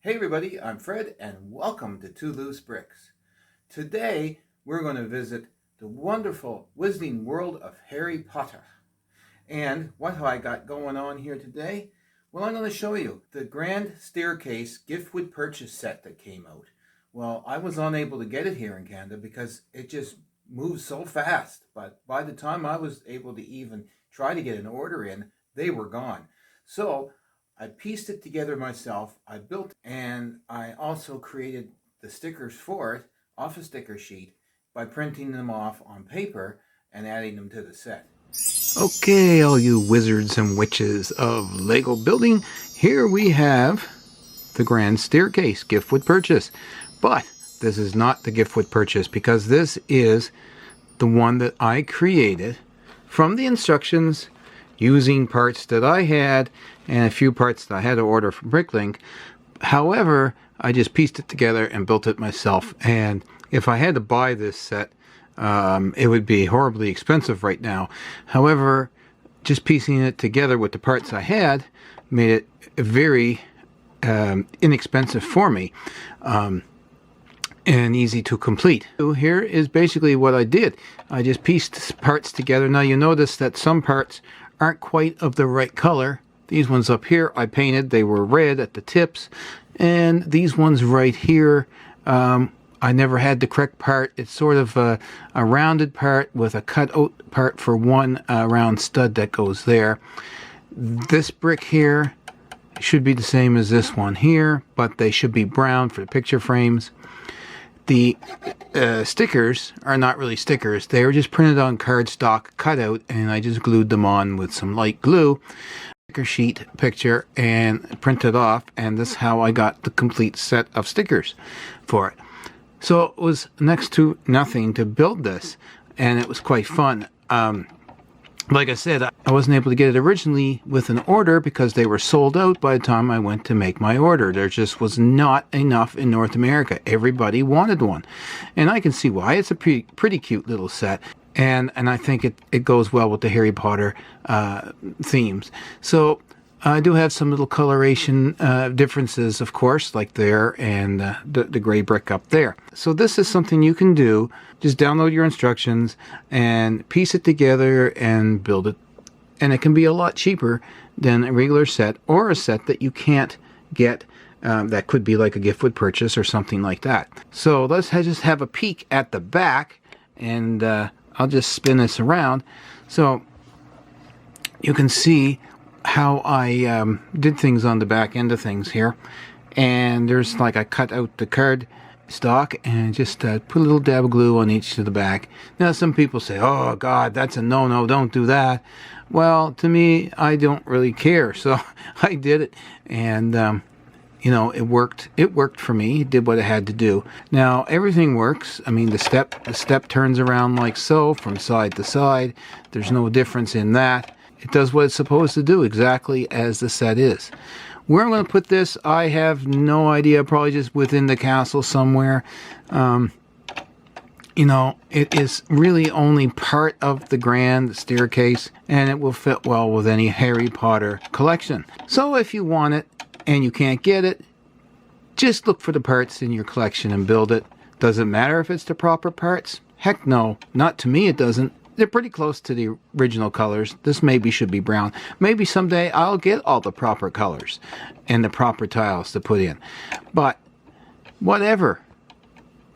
Hey everybody, I'm Fred and welcome to Twoloosebricks. Today we're going to visit the wonderful Wizarding World of Harry Potter. And what have I got going on here today? Well, I'm going to show you the Grand Staircase gift with purchase set that came out. Well, I was unable to get it here in Canada because it just moves so fast. But by the time I was able to even try to get an order in, they were gone. So I pieced it together myself, I built, and I also created the stickers for it off a sticker sheet by printing them off on paper and adding them to the set. Okay, all you wizards and witches of Lego building, here we have the Grand Staircase gift with purchase. But this is not the gift with purchase because this is the one that I created from the instructions using parts that I had and a few parts that I had to order from Bricklink. However, I just pieced it together and built it myself. And if I had to buy this set, it would be horribly expensive right now. However, just piecing it together with the parts I had made it very inexpensive for me and easy to complete. So here is basically what I did. I just pieced parts together. Now you notice that some parts aren't quite of the right color. These ones up here I painted, they were red at the tips, and these ones right here I never had the correct part. It's sort of a rounded part with a cut out part for one round stud that goes there. This brick here should be the same as this one here, but they should be brown for the picture frames. The stickers are not really stickers. They were just printed on cardstock cutout, and I just glued them on with some light glue. Sticker sheet picture and printed off, and this is how I got the complete set of stickers for it. So it was next to nothing to build this, and it was quite fun. Like I said, I wasn't able to get it originally with an order because they were sold out by the time I went to make my order. There just was not enough in North America. Everybody wanted one. And I can see why. It's a pretty cute little set. And I think it goes well with the Harry Potter themes. So I do have some little coloration differences, of course, like there and the gray brick up there. So this is something you can do. Just download your instructions and piece it together and build it. And it can be a lot cheaper than a regular set or a set that you can't get that could be like a gift with purchase or something like that. So let's just have a peek at the back, and I'll just spin this around so you can see how I did things on the back end of things here. And there's I cut out the card stock and just put a little dab of glue on each of the back. Now some people say, oh God, that's a no-no, don't do that. Well, to me, I don't really care, so I did it, and you know, it worked for me. It did what it had to do. Now everything works. I mean, the step turns around like so from side to side. There's no difference in that. It does what it's supposed to do, exactly as the set is. Where I'm going to put this, I have no idea. Probably just within the castle somewhere. You know, it is really only part of the Grand Staircase, and it will fit well with any Harry Potter collection. So if you want it and you can't get it, just look for the parts in your collection and build it. Does it matter if it's the proper parts? Heck no, not to me it doesn't. They're pretty close to the original colors. This maybe should be brown. Maybe someday I'll get all the proper colors and the proper tiles to put in. But whatever.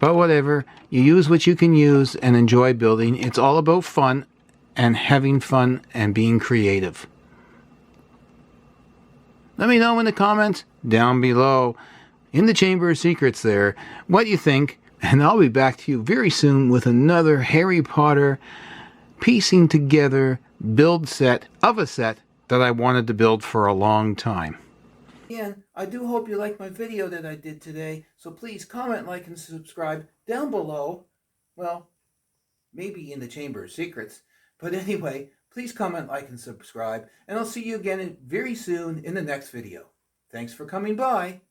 You use what you can use and enjoy building. It's all about fun and having fun and being creative. Let me know in the comments down below in the Chamber of Secrets there what you think. And I'll be back to you very soon with another Harry Potter piecing together build set of a set that I wanted to build for a long time. And I do hope you liked my video that I did today, so please comment, like, and subscribe down below. Well, maybe in the Chamber of Secrets, but anyway, please comment, like, and subscribe, and I'll see you again very soon in the next video. Thanks for coming by.